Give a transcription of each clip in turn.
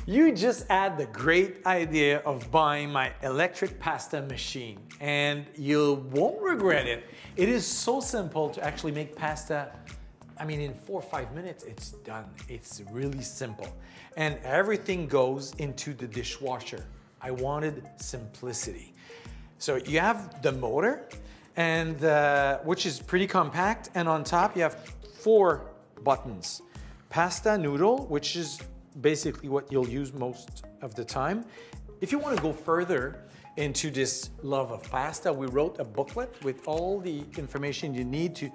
You just had the great idea of buying my electric pasta machine and you won't regret it. It is so simple to actually make pasta. I mean, in 4 or 5 minutes, it's done. It's really simple. And everything goes into the dishwasher. I wanted simplicity. So you have the motor, and which is pretty compact, and on top you have 4 buttons. Pasta, noodle, which is basically what you'll use most of the time. If you want to go further into this love of pasta, we wrote a booklet with all the information you need to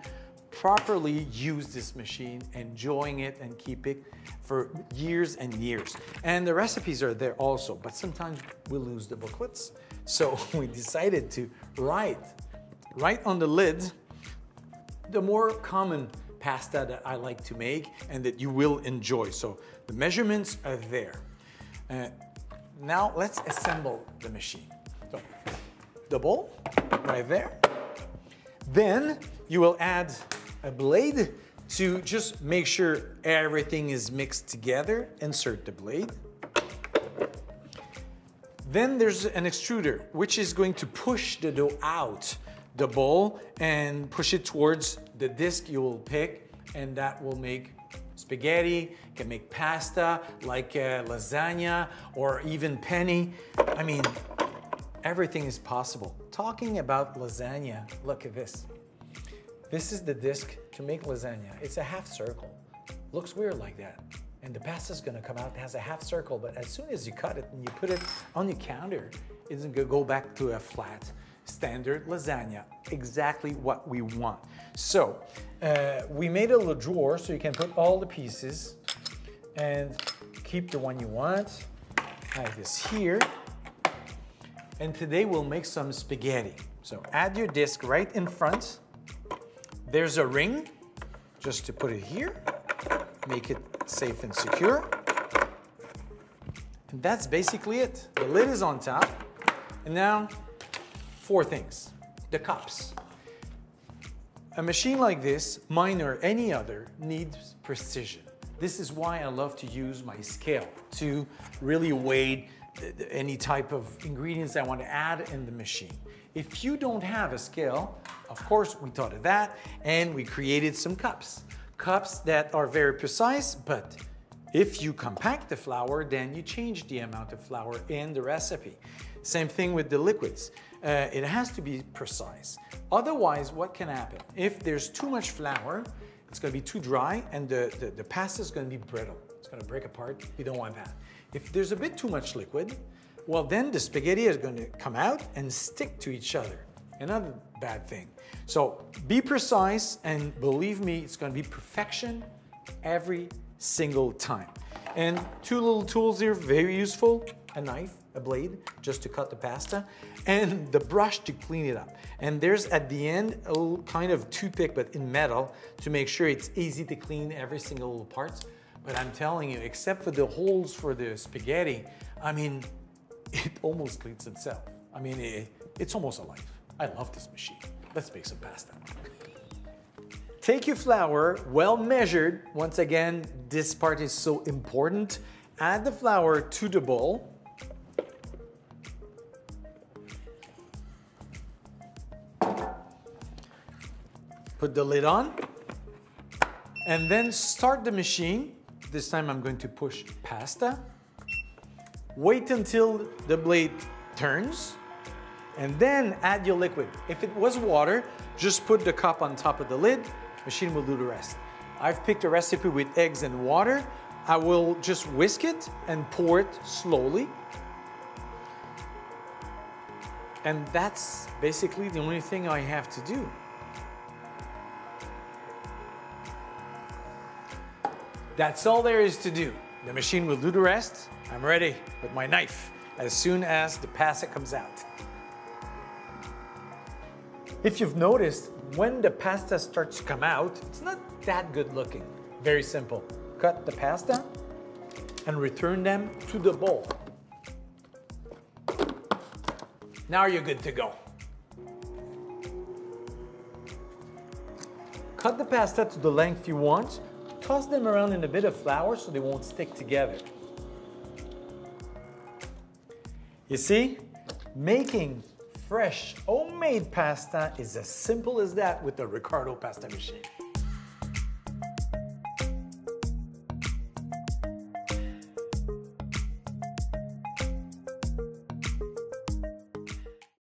properly use this machine, enjoying it and keep it for years and years. And the recipes are there also, but sometimes we lose the booklets. So we decided to write on the lid the more common pasta that I like to make and that you will enjoy. So the measurements are there. Now let's assemble the machine. So the bowl right there. Then you will add a blade to just make sure everything is mixed together. Insert the blade. Then there's an extruder, which is going to push the dough out the bowl and push it towards the disc you will pick, and that will make spaghetti, can make pasta like lasagna or even penne. I mean, everything is possible. Talking about lasagna, look at this. This is the disc to make lasagna. It's a half circle. Looks weird like that. And the pasta is gonna come out, it has a half circle, but as soon as you cut it and you put it on the counter, it's gonna go back to a flat standard lasagna. Exactly what we want. So we made a little drawer so you can put all the pieces and keep the one you want. I have this here. And today we'll make some spaghetti. So add your disc right in front. There's a ring, just to put it here. Make it safe and secure. And that's basically it. The lid is on top. And now, 4 things. The cups. A machine like this, mine or any other, needs precision. This is why I love to use my scale to really weigh any type of ingredients I want to add in the machine. If you don't have a scale, of course we thought of that and we created some cups. Cups that are very precise, but if you compact the flour, then you change the amount of flour in the recipe. Same thing with the liquids. It has to be precise. Otherwise, what can happen? If there's too much flour, it's going to be too dry and the pasta is going to be brittle. It's going to break apart. You don't want that. If there's a bit too much liquid, well, then the spaghetti is going to come out and stick to each other. Another bad thing. So be precise, and believe me, it's going to be perfection every single time. And 2 little tools here, very useful. A knife, a blade, just to cut the pasta, and the brush to clean it up. And there's at the end a little kind of toothpick, but in metal, to make sure it's easy to clean every single little parts. But I'm telling you, except for the holes for the spaghetti, I mean, it almost cleans itself. I mean, it's almost alive. I love this machine. Let's make some pasta. Take your flour, well measured. Once again, this part is so important. Add the flour to the bowl. Put the lid on. And then start the machine. This time I'm going to push pasta. Wait until the blade turns. And then add your liquid. If it was water, just put the cup on top of the lid. Machine will do the rest. I've picked a recipe with eggs and water. I will just whisk it and pour it slowly. And that's basically the only thing I have to do. That's all there is to do. The machine will do the rest. I'm ready with my knife as soon as the pasta comes out. If you've noticed, when the pasta starts to come out, it's not that good looking. Very simple. Cut the pasta and return them to the bowl. Now you're good to go. Cut the pasta to the length you want. Toss them around in a bit of flour so they won't stick together. You see, making fresh homemade pasta is as simple as that with the Ricardo pasta machine.